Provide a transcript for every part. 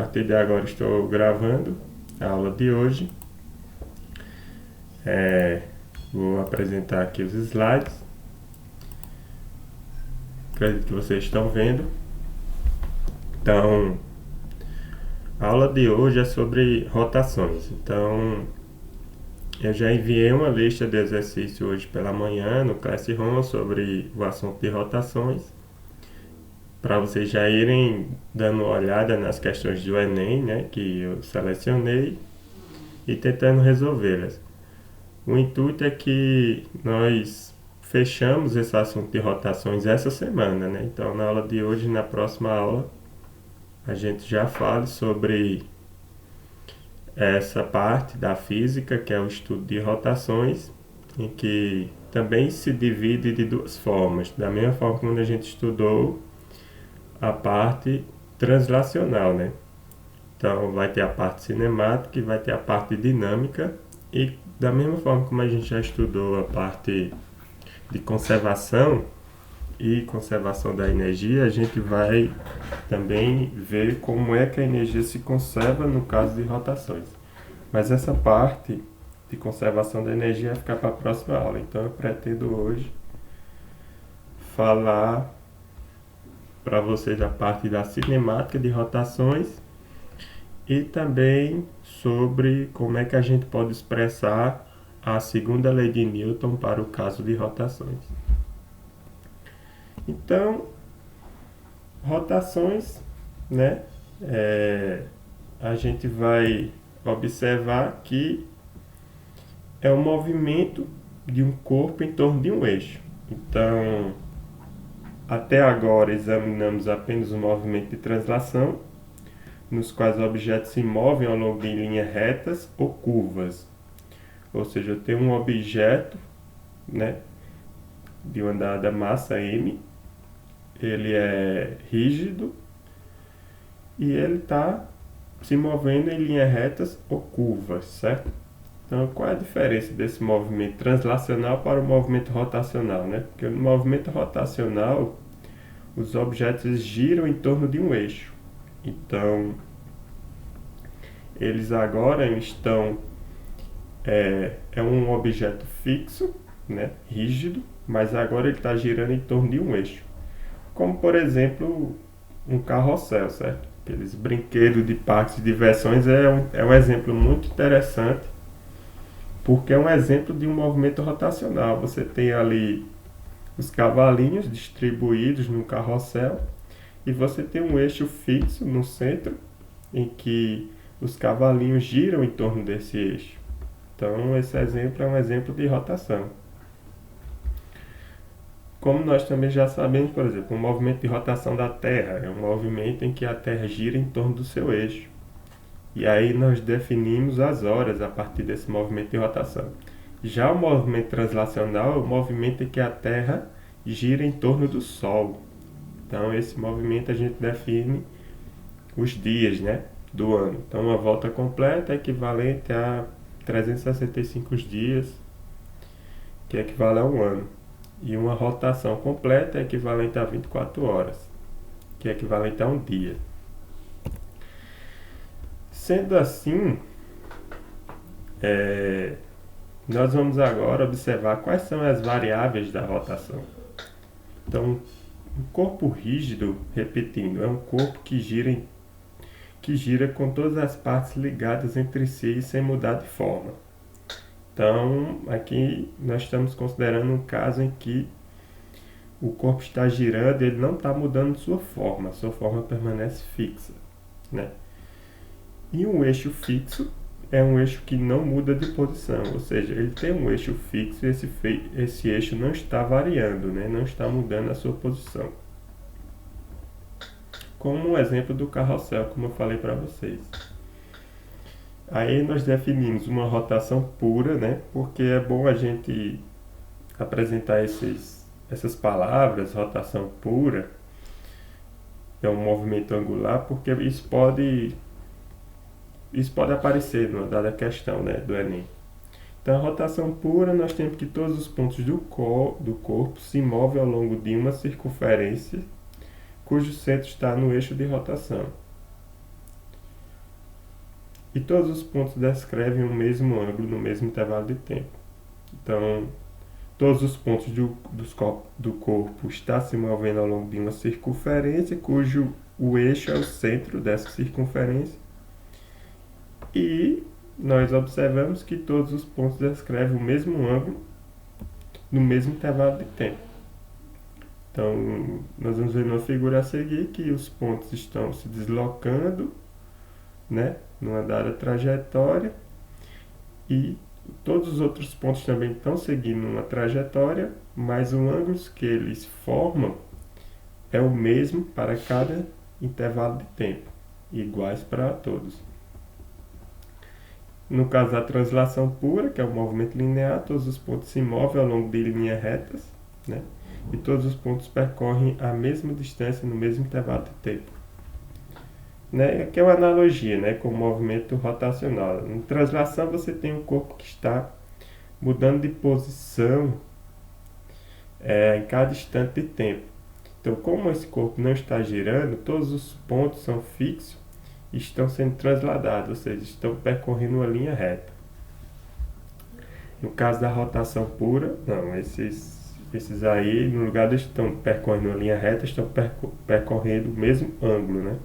partir de agora estou gravando a aula de hoje. Vou apresentar aqui os slides. Acredito que vocês estão vendo. Então, a aula de hoje é sobre rotações. Então, eu já enviei uma lista de exercícios hoje pela manhã no Classroom sobre o assunto de rotações, para vocês já irem dando uma olhada nas questões do Enem, né, que eu selecionei, e tentando resolvê-las. O intuito é que nós fechamos esse assunto de rotações essa semana, né? Então, na aula de hoje, na próxima aula, a gente já fala sobre essa parte da física, que é o estudo de rotações, em que também se divide de duas formas. Da mesma forma como a gente estudou a parte translacional, né? Então, vai ter a parte cinemática e vai ter a parte dinâmica. E da mesma forma como a gente já estudou a parte de conservação e conservação da energia, a gente vai também ver como é que a energia se conserva no caso de rotações. Mas essa parte de conservação da energia vai ficar para a próxima aula. Então, eu pretendo hoje falar para vocês a parte da cinemática de rotações e também sobre como é que a gente pode expressar a segunda lei de Newton para o caso de rotações. Então, rotações, né? A gente vai observar que é um movimento de um corpo em torno de um eixo. Então, até agora examinamos apenas o movimento de translação, nos quais os objetos se movem ao longo de linhas retas ou curvas. Ou seja, eu tenho um objeto, né, de uma dada massa m, ele é rígido e ele está se movendo em linhas retas ou curvas, certo? Então, qual é a diferença desse movimento translacional para o movimento rotacional, né? Porque no movimento rotacional, os objetos giram em torno de um eixo. Então, eles agora estão... É um objeto fixo, né, rígido, mas agora ele está girando em torno de um eixo. Como, por exemplo, um carrossel, certo? Aqueles brinquedos de parques de diversões é um exemplo muito interessante, porque é um exemplo de um movimento rotacional. Você tem ali os cavalinhos distribuídos no carrossel e você tem um eixo fixo no centro em que os cavalinhos giram em torno desse eixo. Então, esse exemplo é um exemplo de rotação. Como nós também já sabemos, por exemplo, o movimento de rotação da Terra é um movimento em que a Terra gira em torno do seu eixo. E aí nós definimos as horas a partir desse movimento de rotação. Já o movimento translacional é o movimento em que a Terra gira em torno do Sol. Então, esse movimento a gente define os dias, né, do ano. Então, uma volta completa é equivalente a 365 dias, que equivale a um ano. E uma rotação completa é equivalente a 24 horas, que é equivalente a um dia. Sendo assim, nós vamos agora observar quais são as variáveis da rotação. Então, um corpo rígido, repetindo, é um corpo que gira com todas as partes ligadas entre si sem mudar de forma. Então, aqui nós estamos considerando um caso em que o corpo está girando e ele não está mudando sua forma permanece fixa, né? E um eixo fixo é um eixo que não muda de posição, ou seja, ele tem um eixo fixo e esse eixo não está variando, né? Não está mudando a sua posição. Como o exemplo do carrossel, como eu falei para vocês. Aí nós definimos uma rotação pura, né? Porque é bom a gente apresentar essas palavras, rotação pura, é um movimento angular, porque isso pode aparecer numa dada questão, né, do Enem. Então, a rotação pura, nós temos que todos os pontos do corpo se movem ao longo de uma circunferência cujo centro está no eixo de rotação. E todos os pontos descrevem o mesmo ângulo no mesmo intervalo de tempo. Então, todos os pontos do corpo estão se movendo ao longo de uma circunferência, cujo o eixo é o centro dessa circunferência. E nós observamos que todos os pontos descrevem o mesmo ângulo no mesmo intervalo de tempo. Então, nós vamos ver numa figura a seguir que os pontos estão se deslocando, né, numa dada trajetória, e todos os outros pontos também estão seguindo uma trajetória, mas o ângulo que eles formam é o mesmo para cada intervalo de tempo, iguais para todos. No caso da translação pura, que é o movimento linear, todos os pontos se movem ao longo de linhas retas, né? E todos os pontos percorrem a mesma distância no mesmo intervalo de tempo. Né? Aqui é uma analogia, né, com o movimento rotacional. Em translação, você tem um corpo que está mudando de posição em cada instante de tempo. Então, como esse corpo não está girando, todos os pontos são fixos e estão sendo transladados, ou seja, estão percorrendo uma linha reta. No caso da rotação pura, não, esses aí, no lugar de estão percorrendo uma linha reta, estão percorrendo o mesmo ângulo, né?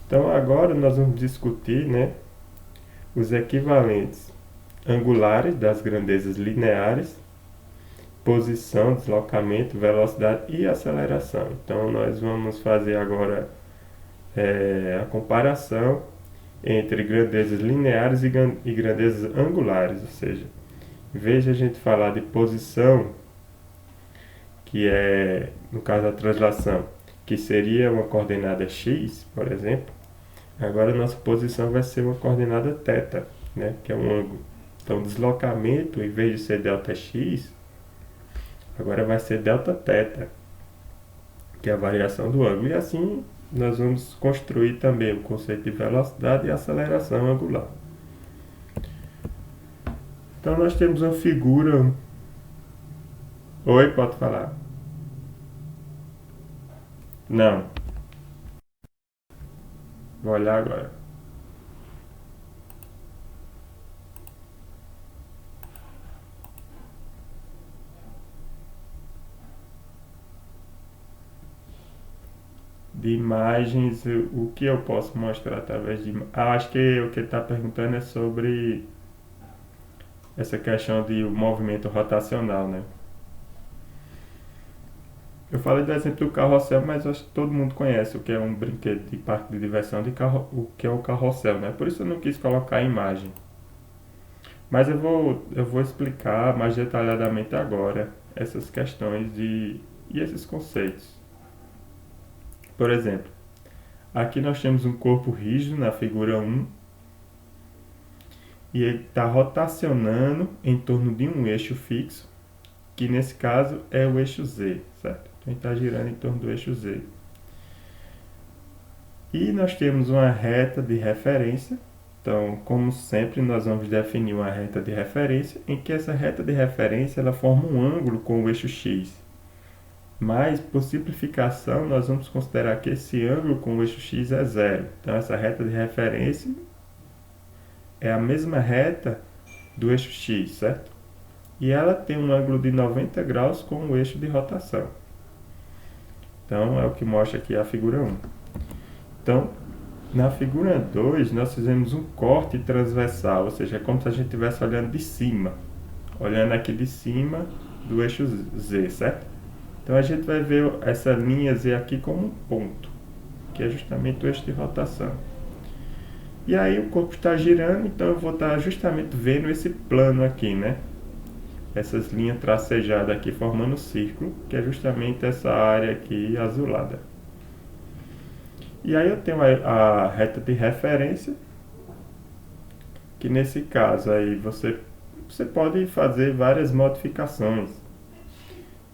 Então, agora nós vamos discutir, né, os equivalentes angulares das grandezas lineares, posição, deslocamento, velocidade e aceleração. Então, nós vamos fazer agora a comparação entre grandezas lineares e grandezas angulares, ou seja, em vez de a gente falar de posição, que é, no caso da translação, que seria uma coordenada x, por exemplo, agora a nossa posição vai ser uma coordenada θ, né, que é um ângulo. Então, deslocamento, em vez de ser ΔX, agora vai ser Δθ, que é a variação do ângulo. E assim, nós vamos construir também o conceito de velocidade e aceleração angular. Então, nós temos uma figura... Oi, pode falar. Não. Vou olhar agora. De imagens, o que eu posso mostrar através de... acho que o que ele está perguntando é sobre essa questão de movimento rotacional, né? Eu falei do exemplo do carrossel, mas acho que todo mundo conhece o que é um brinquedo de parque de diversão, o que é o carrossel, né? Por isso eu não quis colocar a imagem. Mas eu vou explicar mais detalhadamente agora essas questões e esses conceitos. Por exemplo, aqui nós temos um corpo rígido na figura 1 e ele está rotacionando em torno de um eixo fixo, que nesse caso é o eixo Z, certo? Então ele está girando em torno do eixo Z. E nós temos uma reta de referência. Então, como sempre, nós vamos definir uma reta de referência, em que essa reta de referência ela forma um ângulo com o eixo x. Mas, por simplificação, nós vamos considerar que esse ângulo com o eixo x é zero. Então, essa reta de referência é a mesma reta do eixo x, certo? E ela tem um ângulo de 90 graus com o eixo de rotação. Então, é o que mostra aqui a figura 1. Então, na figura 2, nós fizemos um corte transversal, ou seja, é como se a gente estivesse olhando de cima. Olhando aqui de cima do eixo Z, certo? Então, a gente vai ver essa linha Z aqui como um ponto, que é justamente o eixo de rotação. E aí o corpo está girando, então eu vou estar justamente vendo esse plano aqui, né? Essas linhas tracejadas aqui formando um círculo, que é justamente essa área aqui azulada. E aí eu tenho a reta de referência, que nesse caso aí você pode fazer várias modificações.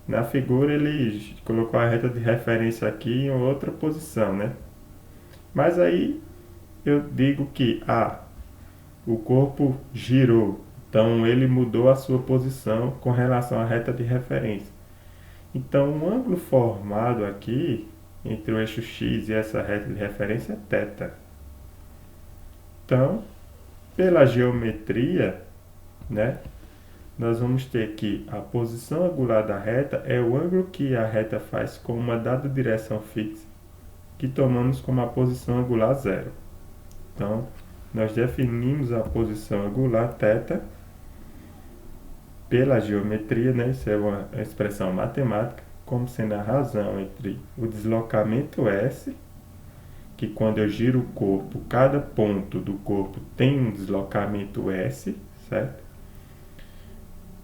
Na figura ele colocou a reta de referência aqui em outra posição, né? Mas aí eu digo que o corpo girou, então ele mudou a sua posição com relação à reta de referência. Então o ângulo formado aqui entre o eixo X e essa reta de referência é θ. Então, pela geometria, né, nós vamos ter que a posição angular da reta é o ângulo que a reta faz com uma dada direção fixa, que tomamos como a posição angular zero. Então, nós definimos a posição angular θ pela geometria, né, isso é uma expressão matemática, como sendo a razão entre o deslocamento S, que quando eu giro o corpo, cada ponto do corpo tem um deslocamento S, certo?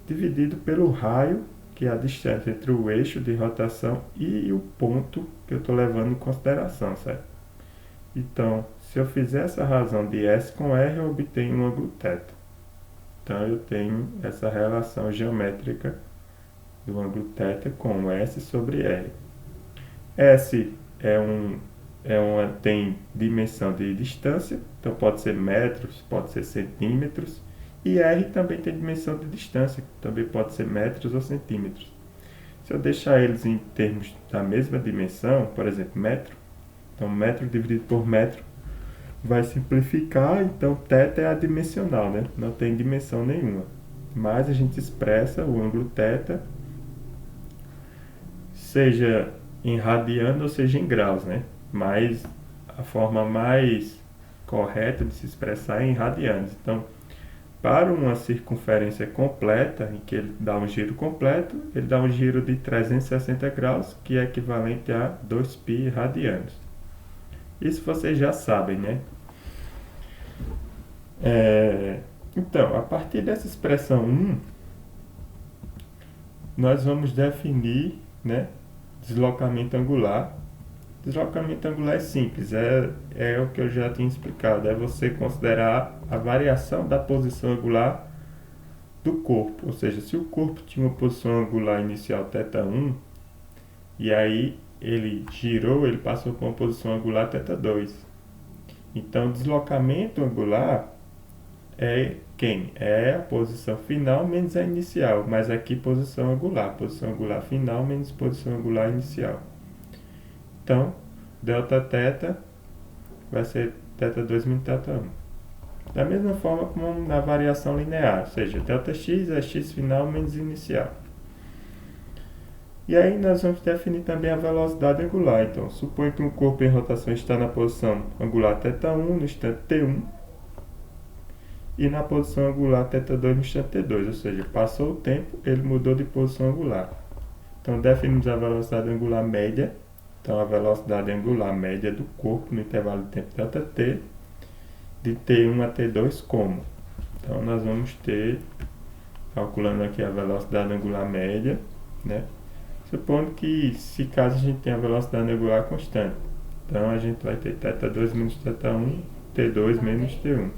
Dividido pelo raio, que é a distância entre o eixo de rotação e o ponto que eu estou levando em consideração, certo? Então, se eu fizer essa razão de S com R, eu obtenho um ângulo θ. Então, eu tenho essa relação geométrica do ângulo θ com S sobre R. S tem dimensão de distância, então pode ser metros, pode ser centímetros, e R também tem dimensão de distância, também pode ser metros ou centímetros. Se eu deixar eles em termos da mesma dimensão, por exemplo, metro, então metro dividido por metro vai simplificar, então θ é adimensional, né? Não tem dimensão nenhuma. Mas a gente expressa o ângulo θ, seja em radiano ou seja em graus, né? Mas a forma mais correta de se expressar é em radianos. Então, para uma circunferência completa, em que ele dá um giro completo, ele dá um giro de 360 graus, que é equivalente a 2π radianos. Isso vocês já sabem, né? Então, a partir dessa expressão 1, nós vamos definir, né, deslocamento angular. Deslocamento angular é simples, é o que eu já tinha explicado, é você considerar a variação da posição angular do corpo, ou seja, se o corpo tinha uma posição angular inicial θ1, e aí ele girou, ele passou por uma posição angular θ2. Então, deslocamento angular é quem? É a posição final menos a inicial, mas aqui posição angular final menos posição angular inicial. Então, Δθ vai ser θ2 menos θ1. Da mesma forma como na variação linear, ou seja, Δx é x final menos inicial. E aí nós vamos definir também a velocidade angular. Então, suponha que um corpo em rotação está na posição angular θ1 no instante t1 e na posição angular θ2 no instante t2, ou seja, passou o tempo, ele mudou de posição angular. Então, definimos a velocidade angular média. Então, a velocidade angular média do corpo no intervalo de tempo ΔT, de T1 a T2 como? Então, nós vamos ter, calculando aqui a velocidade angular média, né? Supondo que, se caso a gente tenha a velocidade angular constante, então a gente vai ter θ2 menos θ1, T2 menos T1.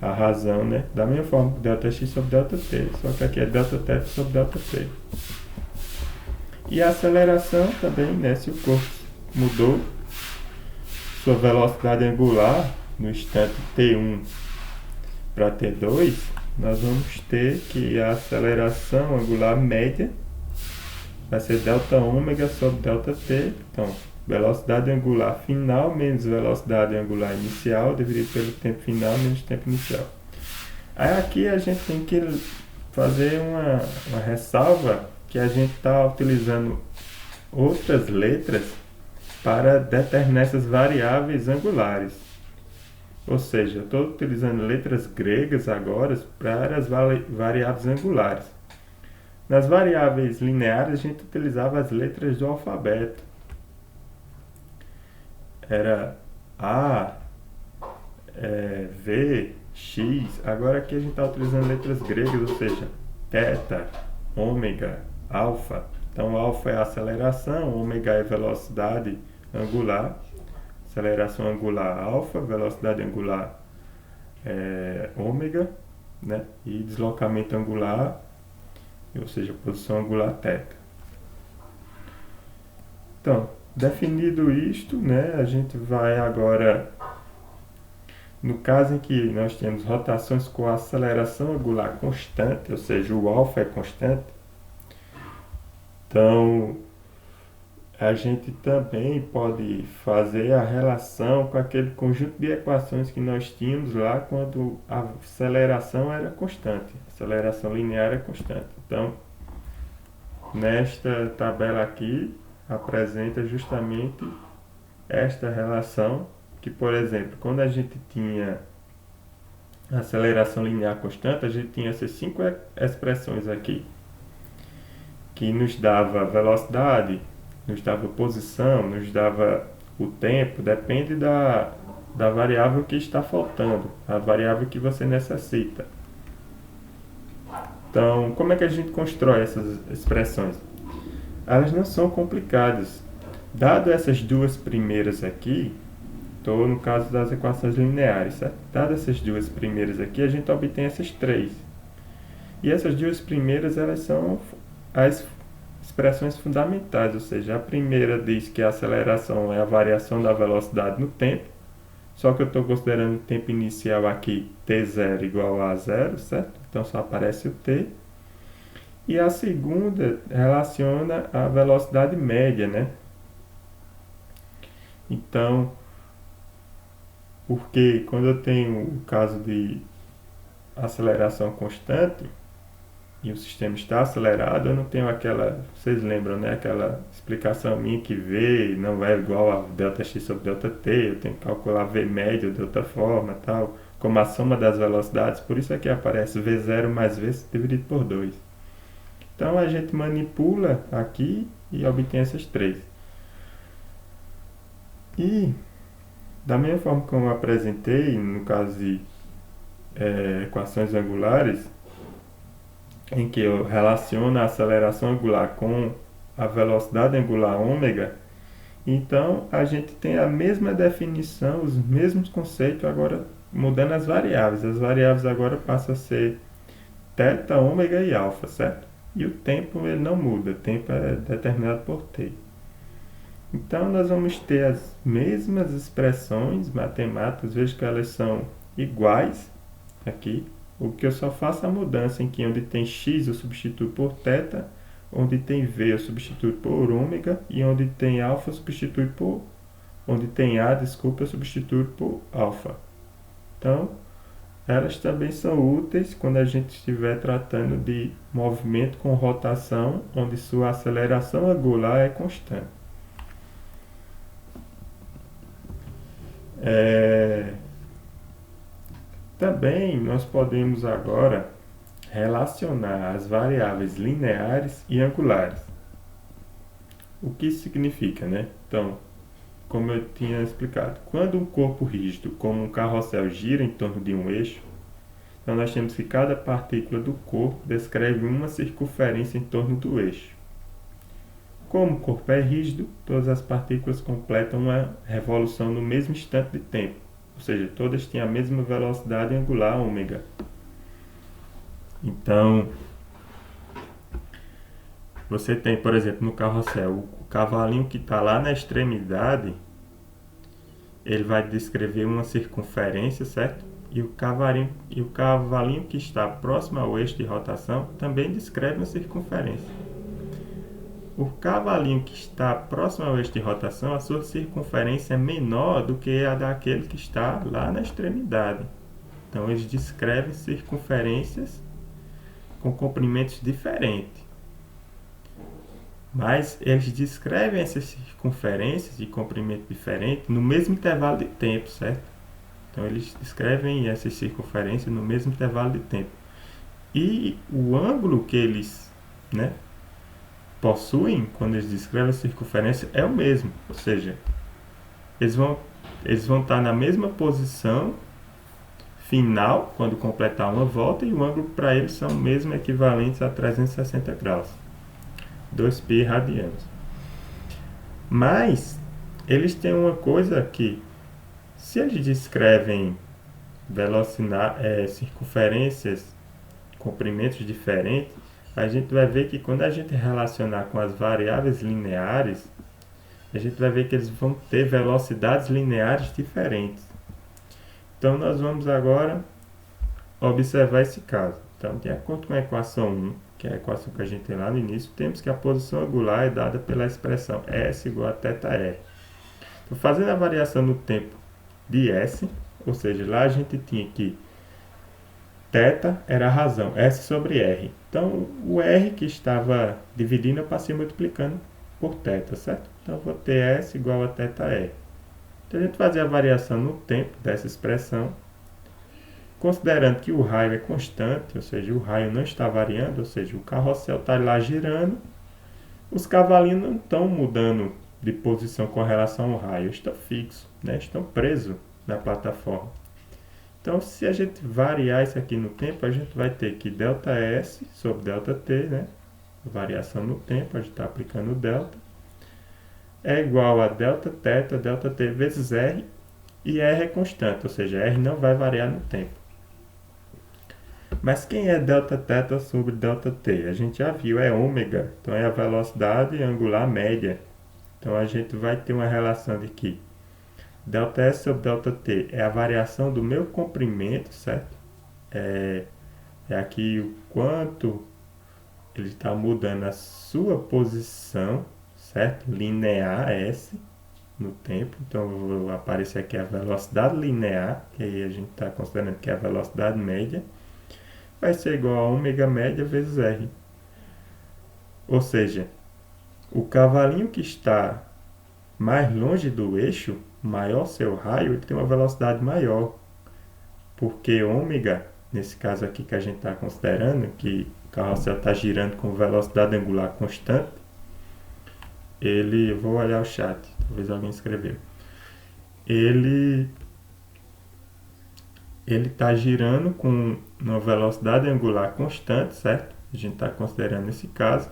A razão, né? Da mesma forma que Δx sobre Δt, só que aqui é Δt sobre Δt. E a aceleração também, né? Se o corpo mudou sua velocidade angular no instante T1 para T2, nós vamos ter que a aceleração angular média vai ser Δω sobre Δt. Então, velocidade angular final menos velocidade angular inicial dividido pelo tempo final menos tempo inicial. Aí aqui a gente tem que fazer uma ressalva que a gente está utilizando outras letras para determinar essas variáveis angulares. Ou seja, eu estou utilizando letras gregas agora para as variáveis angulares. Nas variáveis lineares, a gente utilizava as letras do alfabeto. Era A, V, X. Agora aqui a gente está utilizando letras gregas, ou seja, θ, ômega, alfa. Então, alfa é a aceleração, ômega é a velocidade angular. Aceleração angular alfa, velocidade angular ômega, né? E deslocamento angular, ou seja, posição angular θ. Então, definido isto, né, a gente vai agora, no caso em que nós temos rotações com aceleração angular constante, ou seja, o alfa é constante, então a gente também pode fazer a relação com aquele conjunto de equações que nós tínhamos lá quando a aceleração era constante, a aceleração linear é constante. Então, nesta tabela aqui, apresenta justamente esta relação que, por exemplo, quando a gente tinha a aceleração linear constante, a gente tinha essas 5 expressões aqui, que nos dava velocidade, nos dava posição, nos dava o tempo, depende da variável que está faltando, a variável que você necessita. Então, como é que a gente constrói essas expressões? Elas não são complicadas. Dado essas duas primeiras aqui, estou no caso das equações lineares, certo? Dado essas duas primeiras aqui, a gente obtém essas três. E essas duas primeiras, elas são as expressões fundamentais, ou seja, a primeira diz que a aceleração é a variação da velocidade no tempo, só que eu estou considerando o tempo inicial aqui, t0 igual a zero, certo? Então só aparece o t. E a segunda relaciona a velocidade média, né? Então, porque quando eu tenho o caso de aceleração constante, e o sistema está acelerado, eu não tenho aquela, vocês lembram, né? Aquela explicação minha que V não é igual a ΔX sobre ΔT, eu tenho que calcular V médio de outra forma, tal, como a soma das velocidades, por isso aqui aparece V0 mais V dividido por 2. Então a gente manipula aqui e obtém essas três. E da mesma forma como eu apresentei, no caso de equações angulares, em que eu relaciono a aceleração angular com a velocidade angular ômega, então a gente tem a mesma definição, os mesmos conceitos, agora mudando as variáveis. As variáveis agora passam a ser θ, ômega e alfa, certo? E o tempo ele não muda, o tempo é determinado por t. Então nós vamos ter as mesmas expressões matemáticas, veja que elas são iguais aqui. O que eu só faço a mudança em que onde tem x eu substituo por θ, onde tem v eu substituo por ômega e onde tem alfa eu substituo por onde tem a, desculpa, eu substituo por alfa. Então, elas também são úteis quando a gente estiver tratando de movimento com rotação, onde sua aceleração angular é constante. Também nós podemos agora relacionar as variáveis lineares e angulares. O que isso significa, né? Então, como eu tinha explicado, quando um corpo rígido, como um carrossel, gira em torno de um eixo, então nós temos que cada partícula do corpo descreve uma circunferência em torno do eixo. Como o corpo é rígido, todas as partículas completam uma revolução no mesmo instante de tempo, ou seja, todas têm a mesma velocidade angular ômega. Então, você tem, por exemplo, no carrossel, o cavalinho que está lá na extremidade, ele vai descrever uma circunferência, certo? E o cavalinho que está próximo ao eixo de rotação também descreve uma circunferência. O cavalinho que está próximo ao eixo de rotação, a sua circunferência é menor do que a daquele que está lá na extremidade. Então, eles descrevem circunferências com comprimentos diferentes. Mas eles descrevem essas circunferências de comprimento diferente no mesmo intervalo de tempo, certo? Então, eles descrevem essas circunferências no mesmo intervalo de tempo. E o ângulo que eles, né, possuem, quando eles descrevem a circunferência, é o mesmo. Ou seja, eles vão estar na mesma posição final, quando completar uma volta, e o ângulo para eles são mesmo equivalentes a 360 graus. 2π radianos. Mas, eles têm uma coisa que, se eles descrevem circunferências, comprimentos diferentes, a gente vai ver que quando a gente relacionar com as variáveis lineares, a gente vai ver que eles vão ter velocidades lineares diferentes. Então, nós vamos agora observar esse caso. Então, de acordo com a equação 1, que é a equação que a gente tem lá no início, temos que a posição angular é dada pela expressão S igual a θr. Então, fazendo a variação no tempo de S, ou seja, lá a gente tinha que θ era a razão, S sobre R. Então, o R que estava dividindo, eu passei multiplicando por θ, certo? Então, eu vou ter S igual a θr. Então, a gente fazia a variação no tempo dessa expressão, considerando que o raio é constante, ou seja, o raio não está variando, ou seja, o carrossel está lá girando, os cavalinhos não estão mudando de posição com relação ao raio, estão fixos, né? Estão presos na plataforma. Então, se a gente variar isso aqui no tempo, a gente vai ter que ΔS sobre ΔT, né? Variação no tempo, a gente está aplicando o delta, é igual a Δθ, ΔT vezes R, e R é constante, ou seja, R não vai variar no tempo. Mas quem é Δθ sobre ΔT? A gente já viu, é ômega, então é a velocidade angular média. Então a gente vai ter uma relação de que ΔS sobre ΔT é a variação do meu comprimento, certo? É aqui o quanto ele está mudando a sua posição, certo? Linear S no tempo. Então vai aparecer aqui a velocidade linear, que aí a gente está considerando que é a velocidade média, vai ser igual a ômega média vezes R. Ou seja, o cavalinho que está mais longe do eixo, maior seu raio, ele tem uma velocidade maior. Porque ômega, nesse caso aqui que a gente está considerando, que o carrossel está girando com velocidade angular constante, vou olhar o chat, talvez alguém escreveu. Ele está girando com uma velocidade angular constante, certo? A gente está considerando esse caso.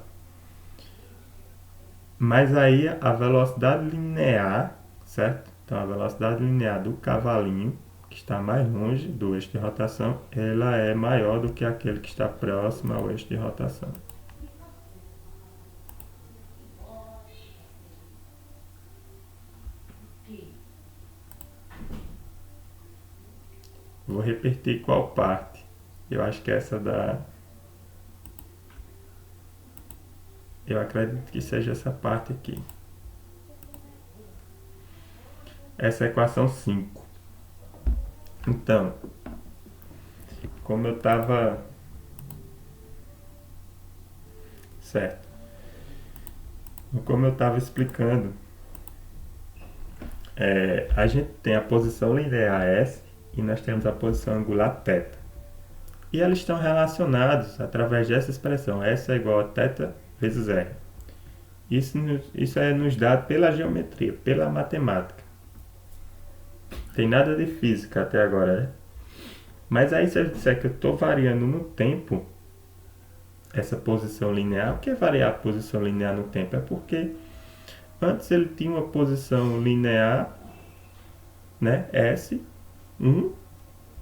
Mas aí a velocidade linear, certo? Então a velocidade linear do cavalinho, que está mais longe do eixo de rotação, ela é maior do que aquele que está próximo ao eixo de rotação. Vou repetir qual parte. Eu acho que essa da... Eu acredito que seja essa parte aqui. Essa é a equação 5. Então, como eu estava... Certo. Como eu estava explicando, a gente tem a posição linear S e nós temos a posição angular θ. E eles estão relacionados através dessa expressão, S é igual a θ vezes R. Isso é nos dado pela geometria, pela matemática. Tem nada de física até agora, né? Mas aí se eu disser que eu estou variando no tempo essa posição linear, o que é variar a posição linear no tempo? É porque antes ele tinha uma posição linear, né, S1,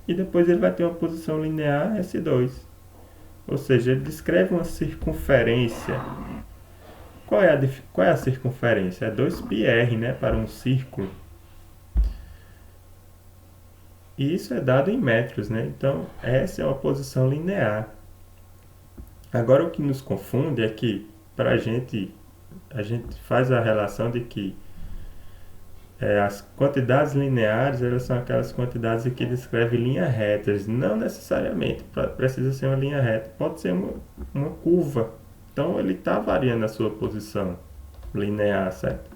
e depois ele vai ter uma posição linear S2. Ou seja, ele descreve uma circunferência. Qual é a circunferência? É 2πr, né, para um círculo. E isso é dado em metros, né? Então, essa é uma posição linear. Agora, o que nos confunde é que, a gente faz a relação de que as quantidades lineares, elas são aquelas quantidades que descrevem linhas retas. Não necessariamente precisa ser uma linha reta, pode ser uma curva. Então, ele está variando a sua posição linear, certo?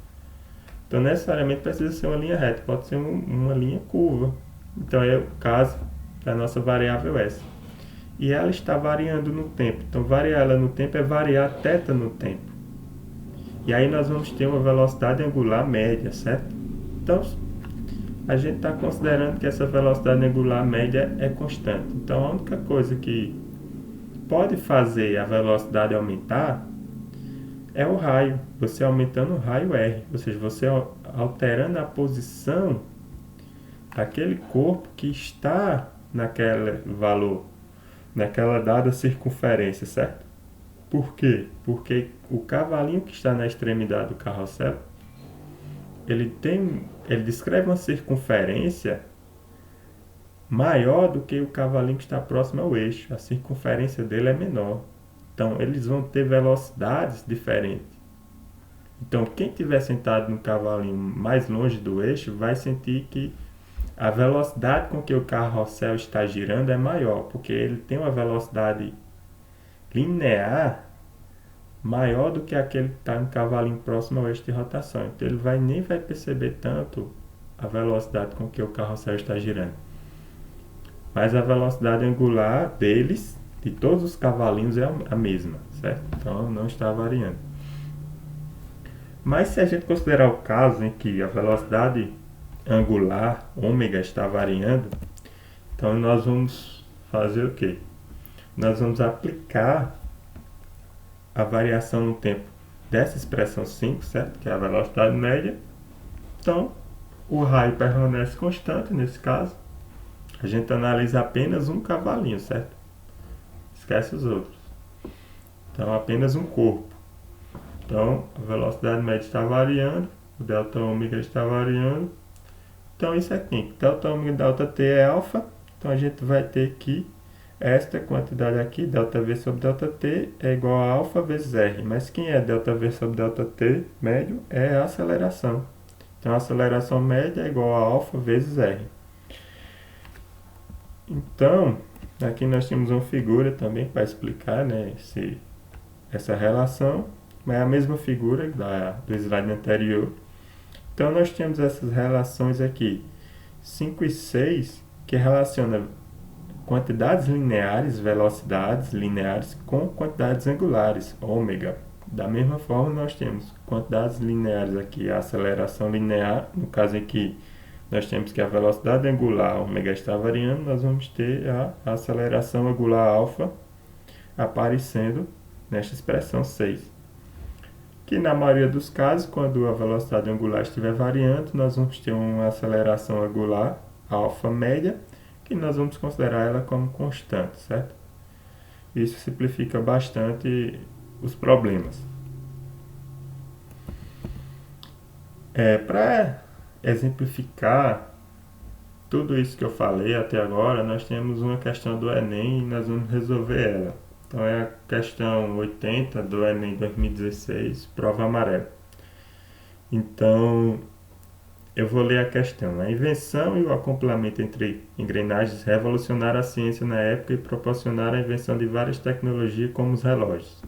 Então, necessariamente precisa ser uma linha reta, pode ser uma linha curva. Então, é o caso da nossa variável S. E ela está variando no tempo. Então, variar ela no tempo é variar θ no tempo. E aí nós vamos ter uma velocidade angular média, certo? Então, a gente está considerando que essa velocidade angular média é constante. Então, a única coisa que pode fazer a velocidade aumentar é o raio. Você aumentando o raio R. Ou seja, você alterando a posição daquele corpo que está naquele valor, naquela dada circunferência, certo? Por quê? Porque o cavalinho que está na extremidade do carrossel, ele descreve uma circunferência maior do que o cavalinho que está próximo ao eixo. A circunferência dele é menor. Então, eles vão ter velocidades diferentes. Então, quem estiver sentado no cavalinho mais longe do eixo vai sentir que a velocidade com que o carrossel está girando é maior, porque ele tem uma velocidade linear maior do que aquele que está no cavalinho próximo ao eixo de rotação. Então, ele nem vai perceber tanto a velocidade com que o carrossel está girando. Mas a velocidade angular deles, de todos os cavalinhos, é a mesma, certo? Então, não está variando. Mas se a gente considerar o caso em que a velocidade angular, ômega, está variando, então nós vamos fazer o quê? Nós vamos aplicar a variação no tempo dessa expressão 5, certo? Que é a velocidade média. Então, o raio permanece constante nesse caso. A gente analisa apenas um cavalinho, certo? Esquece os outros. Então, apenas um corpo. Então, a velocidade média está variando, o delta ômega está variando. Então, isso aqui, delta ômega delta t é alfa. Então, a gente vai ter que esta quantidade aqui, delta V sobre delta t, é igual a alfa vezes R. Mas quem é delta V sobre delta t médio é a aceleração. Então, a aceleração média é igual a alfa vezes R. Então, aqui nós temos uma figura também para explicar, né, essa relação. Mas é a mesma figura do slide anterior. Então, nós temos essas relações aqui, 5 e 6, que relaciona quantidades lineares, velocidades lineares, com quantidades angulares, ômega. Da mesma forma, nós temos quantidades lineares aqui, a aceleração linear, no caso aqui, nós temos que a velocidade angular, ômega, está variando, nós vamos ter a aceleração angular alfa aparecendo nesta expressão 6. Que na maioria dos casos, quando a velocidade angular estiver variando, nós vamos ter uma aceleração angular alfa média, que nós vamos considerar ela como constante, certo? Isso simplifica bastante os problemas. Para exemplificar tudo isso que eu falei até agora, nós temos uma questão do Enem e nós vamos resolver ela. Então, é a questão 80 do Enem 2016, prova amarela. Então, eu vou ler a questão. A invenção e o acoplamento entre engrenagens revolucionaram a ciência na época e proporcionaram a invenção de várias tecnologias, como os relógios.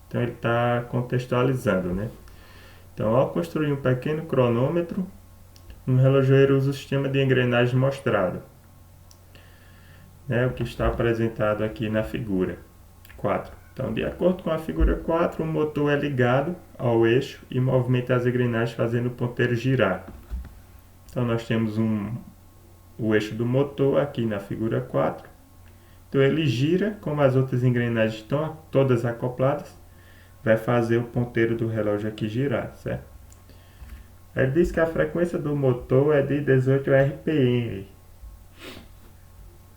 Então, ele está contextualizando, né? Então, ao construir um pequeno cronômetro, um relojoeiro usa o sistema de engrenagem mostrado, né? O que está apresentado aqui na figura 4. Então, de acordo com a figura 4, o motor é ligado ao eixo e movimenta as engrenagens fazendo o ponteiro girar. Então, nós temos o eixo do motor aqui na figura 4. Então, ele gira, como as outras engrenagens estão todas acopladas, vai fazer o ponteiro do relógio aqui girar, certo? Ele diz que a frequência do motor é de 18 RPM.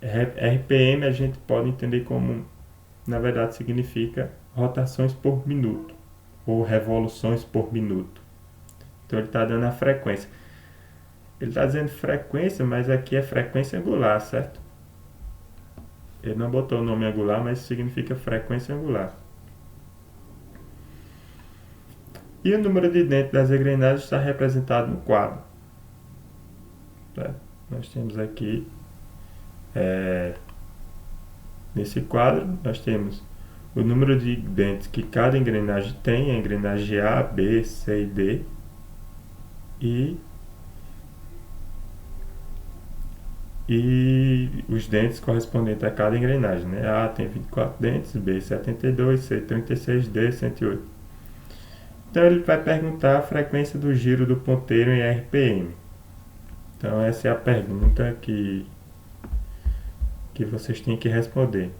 RPM a gente pode entender como, na verdade, significa rotações por minuto, ou revoluções por minuto. Então, ele está dando a frequência. Ele está dizendo frequência, mas aqui é frequência angular, certo? Ele não botou o nome angular, mas significa frequência angular. E o número de dentes das engrenagens está representado no quadro. Certo? Nós temos aqui, nesse quadro, nós temos o número de dentes que cada engrenagem tem, a engrenagem A, B, C e D, e os dentes correspondentes a cada engrenagem, né? A tem 24 dentes, B 72, C 36, D 108. Então, ele vai perguntar a frequência do giro do ponteiro em RPM. Então, essa é a pergunta que vocês têm que responder.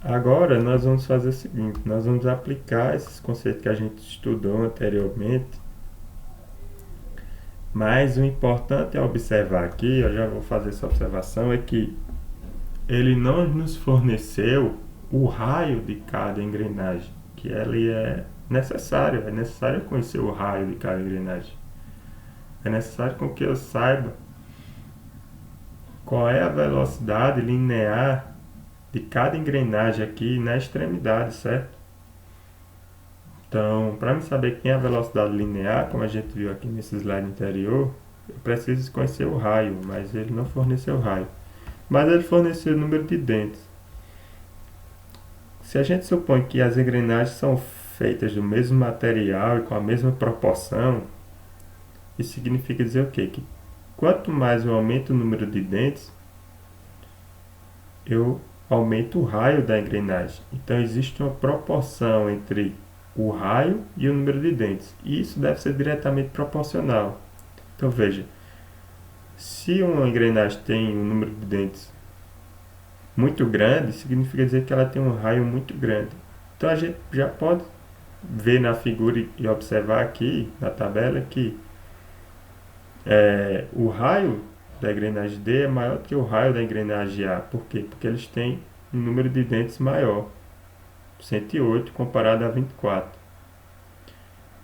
Agora, nós vamos fazer o seguinte. Nós vamos aplicar esses conceitos que a gente estudou anteriormente. Mas o importante a observar aqui, eu já vou fazer essa observação, é que ele não nos forneceu o raio de cada engrenagem. Que ele é necessário conhecer o raio de cada engrenagem. É necessário com que eu saiba qual é a velocidade linear de cada engrenagem aqui na extremidade, certo? Então, para me saber quem é a velocidade linear, como a gente viu aqui nesse slide anterior, eu preciso conhecer o raio, mas ele não forneceu o raio. Mas ele forneceu o número de dentes. Se a gente supõe que as engrenagens são feitas do mesmo material e com a mesma proporção, isso significa dizer o quê? Que quanto mais eu aumento o número de dentes, eu aumento o raio da engrenagem. Então existe uma proporção entre o raio e o número de dentes. E isso deve ser diretamente proporcional. Então veja, se uma engrenagem tem um número de dentes muito grande, significa dizer que ela tem um raio muito grande. Então a gente já pode ver na figura e observar aqui na tabela que o raio da engrenagem D é maior que o raio da engrenagem A. Por quê? Porque eles têm um número de dentes maior, 108 comparado a 24.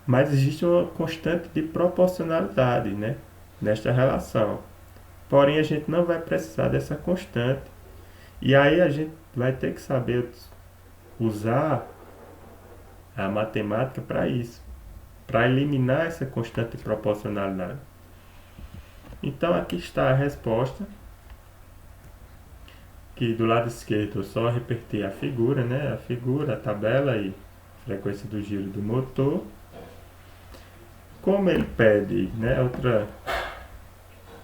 Mas existe uma constante de proporcionalidade, né, nesta relação. Porém, a gente não vai precisar dessa constante. E aí a gente vai ter que saber usar a matemática para isso, para eliminar essa constante de proporcionalidade. Então aqui está a resposta, que do lado esquerdo eu só repeti a figura, né? A figura, a tabela e frequência do giro do motor. Como ele pede, né? Outra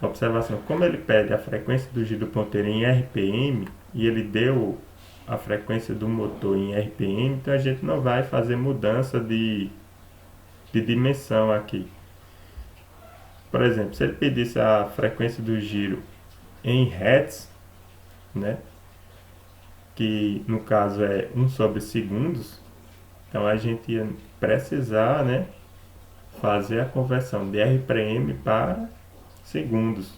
observação, como ele pede a frequência do giro do ponteiro em RPM e ele deu a frequência do motor em RPM, então a gente não vai fazer mudança de dimensão aqui. Por exemplo, se ele pedisse a frequência do giro em Hertz, né, que no caso é 1 sobre segundos, então a gente ia precisar, né, fazer a conversão de RPM para segundos,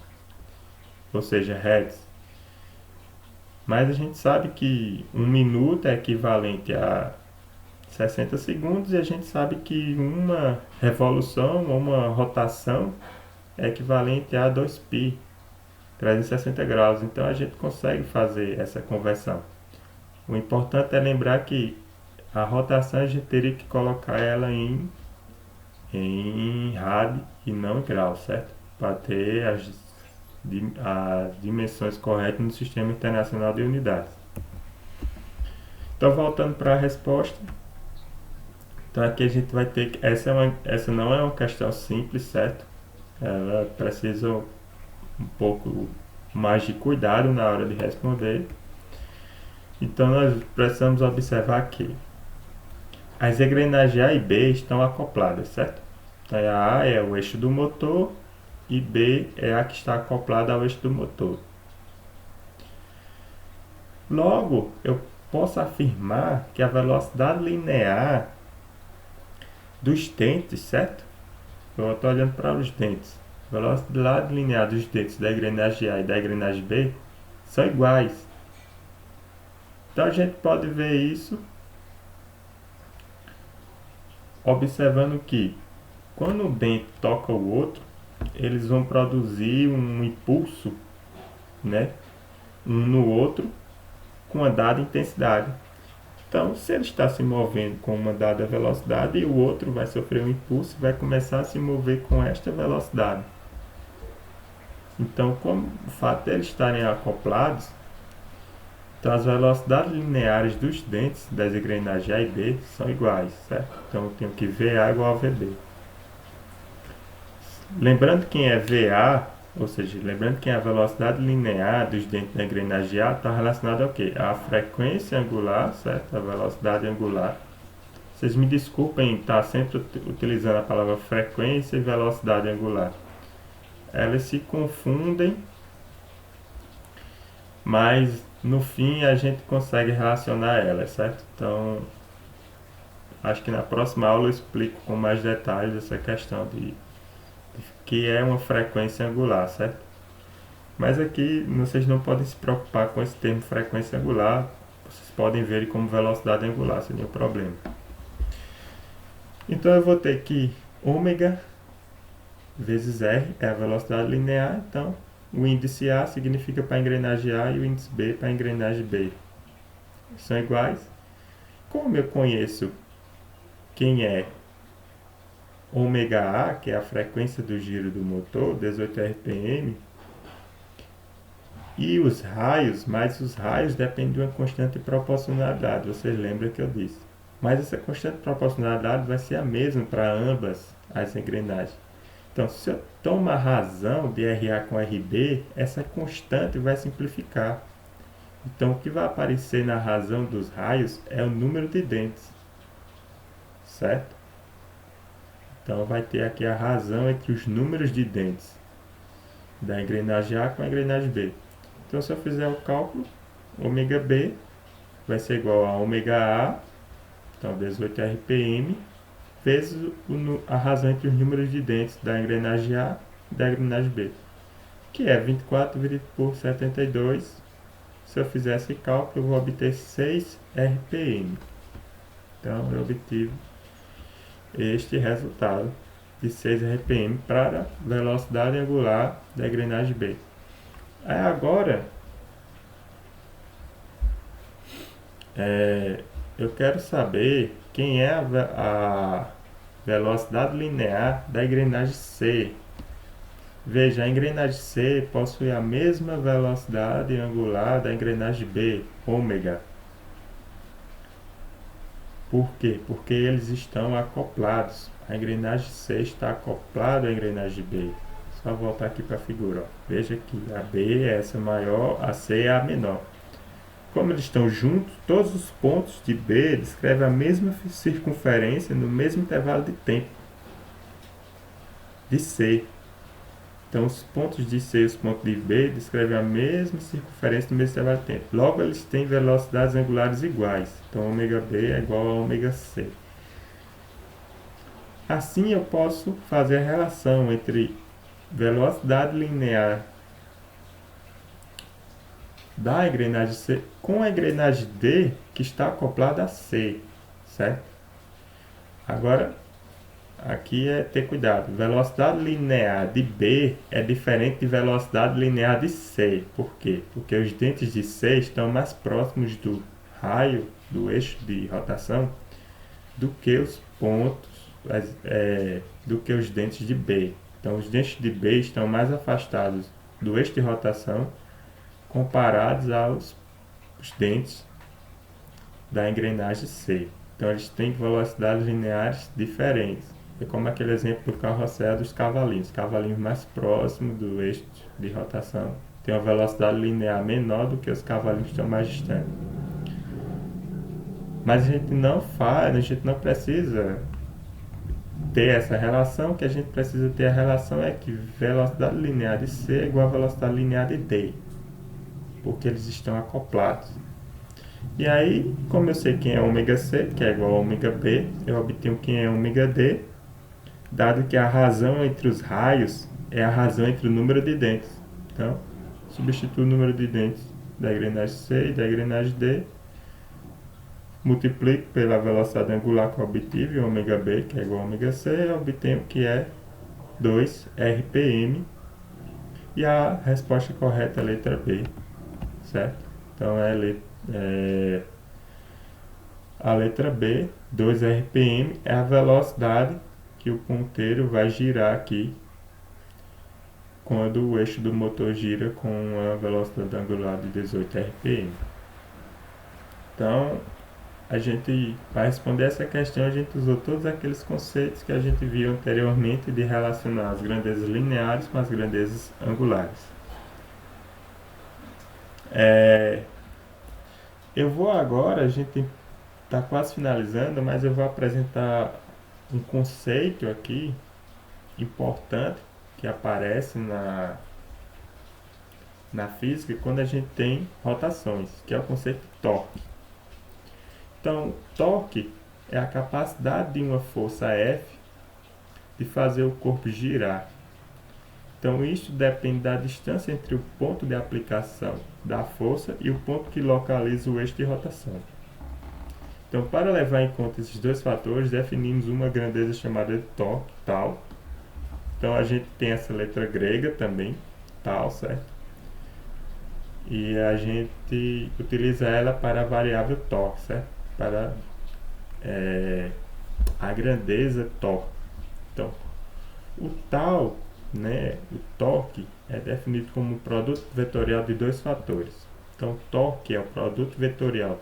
ou seja, Hertz. Mas a gente sabe que 1 minuto é equivalente a 60 segundos e a gente sabe que uma revolução ou uma rotação é equivalente a 2π, 360 graus. Então a gente consegue fazer essa conversão. O importante é lembrar que a rotação a gente teria que colocar ela em rad e não em grau, certo? Para ter as dimensões corretas no Sistema Internacional de Unidades. Então, voltando para a resposta. Então, aqui a gente vai ter que... Essa não é uma questão simples, certo? Ela precisa um pouco mais de cuidado na hora de responder. Então, nós precisamos observar que as engrenagens A e B estão acopladas, certo? Então, a A é o eixo do motor e B é a que está acoplada ao eixo do motor. Logo, eu posso afirmar que a velocidade linear dos dentes, certo? Eu estou olhando para os dentes. A velocidade linear dos dentes da engrenagem A e da engrenagem B são iguais. Então a gente pode ver isso observando que quando um dente toca o outro, eles vão produzir um impulso, né, um no outro com uma dada intensidade. Então, se ele está se movendo com uma dada velocidade, o outro vai sofrer um impulso e vai começar a se mover com esta velocidade. Então, como o fato de eles estarem acoplados, então as velocidades lineares dos dentes das engrenagens A e B são iguais, certo? Então eu tenho que VA igual a VB. Lembrando quem é VA, ou seja, lembrando que a velocidade linear dos dentes da engrenagem A está relacionada ao quê? A frequência angular, certo? A velocidade angular. Vocês me desculpem estar sempre utilizando a palavra frequência e velocidade angular. Elas se confundem, mas no fim a gente consegue relacionar elas, certo? Então, acho que na próxima aula eu explico com mais detalhes essa questão de que é uma frequência angular, certo? Mas aqui vocês não podem se preocupar com esse termo frequência angular, vocês podem ver ele como velocidade angular, sem nenhum problema. Então eu vou ter que ômega vezes R é a velocidade linear, então o índice A significa para a engrenagem A e o índice B para a engrenagem B. são iguais. Como eu conheço quem é ômega A, que é a frequência do giro do motor, 18 RPM, e os raios, mas os raios dependem de uma constante de proporcionalidade, vocês lembram que eu disse. Mas essa constante de proporcionalidade vai ser a mesma para ambas as engrenagens. Então, se eu tomo a razão de RA com RB, essa constante vai simplificar. Então, o que vai aparecer na razão dos raios é o número de dentes, certo? Então, vai ter aqui a razão entre os números de dentes da engrenagem A com a engrenagem B. Então, se eu fizer o cálculo, ômega B vai ser igual a ômega A, então 18 RPM, vezes a razão entre os números de dentes da engrenagem A e da engrenagem B, que é 24 dividido por 72. Se eu fizer esse cálculo, eu vou obter 6 RPM. Então, eu obtive este resultado de 6 RPM para a velocidade angular da engrenagem B. Aí agora, eu quero saber quem é a velocidade linear da engrenagem C. Veja, a engrenagem C possui a mesma velocidade angular da engrenagem B, ômega. Por quê? Porque eles estão acoplados. A engrenagem C está acoplada à engrenagem B. Só voltar aqui para a figura. Ó. Veja que a B é essa maior, a C é a menor. Como eles estão juntos, todos os pontos de B descrevem a mesma circunferência no mesmo intervalo de tempo de C. Então, os pontos de C e os pontos de B descrevem a mesma circunferência no mesmo intervalo de tempo. Logo, eles têm velocidades angulares iguais. Então, ômega B é igual a ômega C. Assim, eu posso fazer a relação entre velocidade linear da engrenagem C com a engrenagem D, que está acoplada a C, certo? Agora, aqui é ter cuidado. Velocidade linear de B é diferente de velocidade linear de C. Por quê? Porque os dentes de C estão mais próximos do raio, do eixo de rotação, do que os pontos, do que os dentes de B. Então, os dentes de B estão mais afastados do eixo de rotação comparados aos dentes da engrenagem C. Então, eles têm velocidades lineares diferentes. É como aquele exemplo do carrossel dos cavalinhos. Os cavalinhos mais próximos do eixo de rotação têm uma velocidade linear menor do que os cavalinhos que estão mais distantes. Mas a gente não precisa ter essa relação. O que a gente precisa ter a relação é que velocidade linear de C é igual a velocidade linear de D, porque eles estão acoplados. E aí, como eu sei quem é ômega C, que é igual a ômega B, eu obtenho quem é ômega D, dado que a razão entre os raios é a razão entre o número de dentes. Então, substituo o número de dentes da engrenagem C e da engrenagem D, multiplico pela velocidade angular que eu obtive, ômega B, que é igual a ômega C, eu obtenho que é 2 RPM, e a resposta correta é a letra B, certo? Então, a letra B, 2 RPM, é a velocidade que o ponteiro vai girar aqui quando o eixo do motor gira com a velocidade angular de 18 RPM. Então, a gente, para responder essa questão, a gente usou todos aqueles conceitos que a gente viu anteriormente de relacionar as grandezas lineares com as grandezas angulares. Eu vou agora, a gente está quase finalizando, mas eu vou apresentar um conceito aqui importante que aparece na física quando a gente tem rotações, que é o conceito de torque. Então, torque é a capacidade de uma força F de fazer o corpo girar. Então, isso depende da distância entre o ponto de aplicação da força e o ponto que localiza o eixo de rotação. Então, para levar em conta esses dois fatores, definimos uma grandeza chamada de torque, tal. Então, a gente tem essa letra grega também, tal, certo? e a gente utiliza ela para a variável torque, certo? Para a grandeza torque. Então, o tal, né, o torque é definido como um produto vetorial de dois fatores. Então, torque é o produto vetorial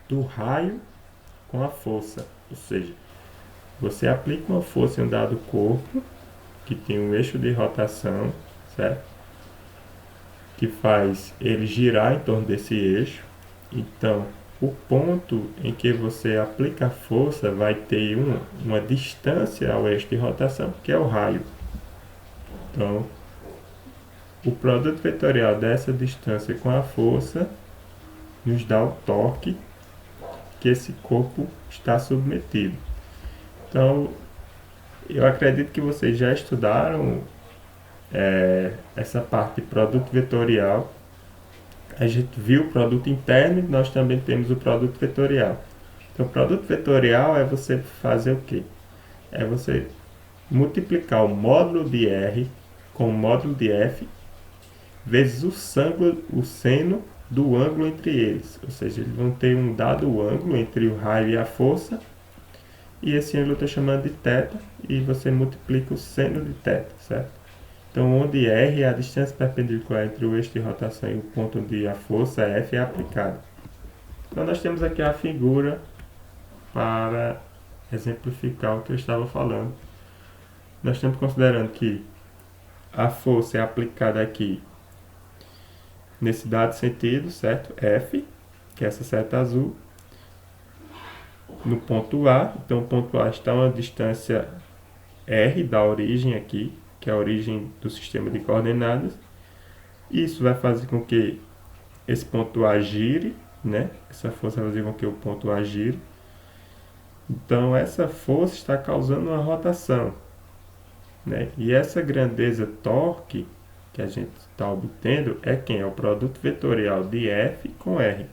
do raio com a força, ou seja, você aplica uma força em um dado corpo que tem um eixo de rotação, certo? Que faz ele girar em torno desse eixo. Então, o ponto em que você aplica a força vai ter uma distância ao eixo de rotação, que é o raio. Então, o produto vetorial dessa distância com a força nos dá o torque que esse corpo está submetido. Então, eu acredito que vocês já estudaram essa parte de produto vetorial. A gente viu o produto interno e nós também temos o produto vetorial. Então, o produto vetorial é você fazer o quê? É você multiplicar o módulo de R com o módulo de F vezes o seno do ângulo entre eles. Ou seja, eles vão ter um dado ângulo entre o raio e a força, e esse ângulo eu estou chamando de θ, e você multiplica o seno de θ, certo? Então, onde R é a distância perpendicular entre o eixo de rotação e o ponto onde a força F é aplicada. Então, nós temos aqui a figura para exemplificar o que eu estava falando. Nós estamos considerando que a força é aplicada aqui nesse dado sentido, certo? F, que é essa seta azul, no ponto A. Então, o ponto A está a uma distância R da origem aqui, que é a origem do sistema de coordenadas. Isso vai fazer com que esse ponto A gire, né? Essa força vai fazer com que o ponto A gire. Então, essa força está causando uma rotação, né? E essa grandeza torque que a gente está obtendo é quem? É o produto vetorial de F com R.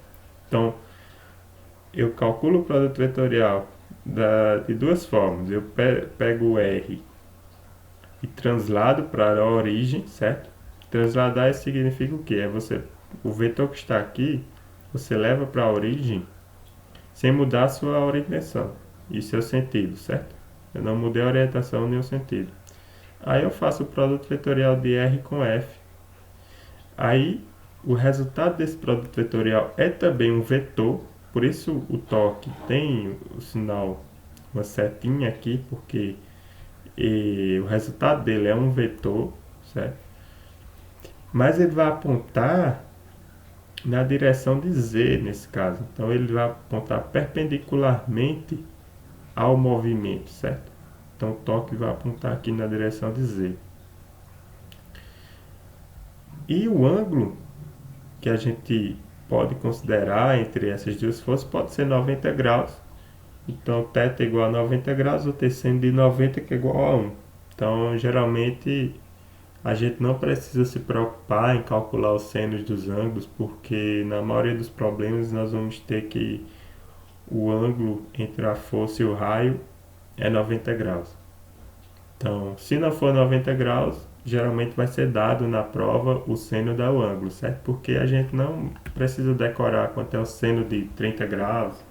Então, eu calculo o produto vetorial de duas formas. Eu pego o R e translado para a origem, certo? Transladar significa o quê? É o vetor que está aqui, você leva para a origem sem mudar a sua orientação e seu sentido, certo? Eu não mudei a orientação nem o sentido. Aí eu faço o produto vetorial de R com F. Aí o resultado desse produto vetorial é também um vetor, por isso o torque tem o sinal, uma setinha aqui, porque o resultado dele é um vetor, certo? Mas ele vai apontar na direção de Z nesse caso. Então ele vai apontar perpendicularmente ao movimento, certo? Então o torque vai apontar aqui na direção de Z. E o ângulo que a gente pode considerar entre essas duas forças pode ser 90 graus. Então θ é igual a 90 graus, o seno de 90 que é igual a 1. Então geralmente a gente não precisa se preocupar em calcular os senos dos ângulos, porque na maioria dos problemas nós vamos ter que o ângulo entre a força e o raio é 90 graus. Então, se não for 90 graus, geralmente vai ser dado na prova o seno do ângulo, certo? Porque a gente não precisa decorar quanto é o seno de 30 graus.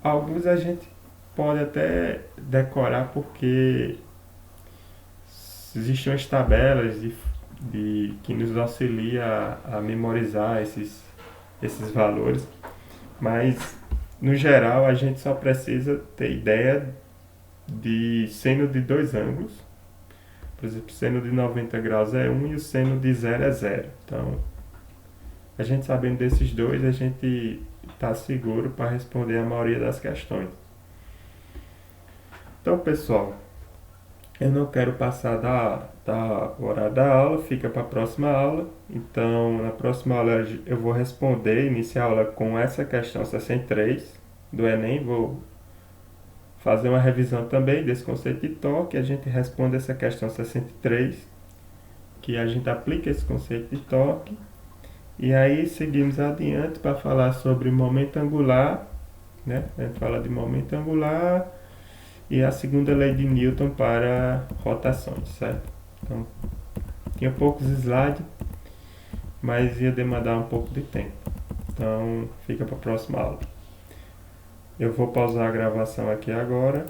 Alguns a gente pode até decorar porque existem as tabelas que nos auxilia a memorizar esses valores, mas no geral a gente só precisa ter ideia de seno de dois ângulos. Por exemplo, o seno de 90 graus é 1 e o seno de 0 é 0. Então, a gente sabendo desses dois, a gente está seguro para responder a maioria das questões. Então, pessoal, eu não quero passar da horário da aula, fica para a próxima aula. Então, na próxima aula eu vou iniciar a aula com essa questão 63 do Enem. Vou fazer uma revisão também desse conceito de torque. A gente responde essa questão 63, que a gente aplica esse conceito de torque. E aí seguimos adiante para falar sobre momento angular, né? A gente fala de momento angular e a segunda lei de Newton para rotações, certo? Então, tinha poucos slides, mas ia demandar um pouco de tempo. Então fica para a próxima aula. Eu vou pausar a gravação aqui agora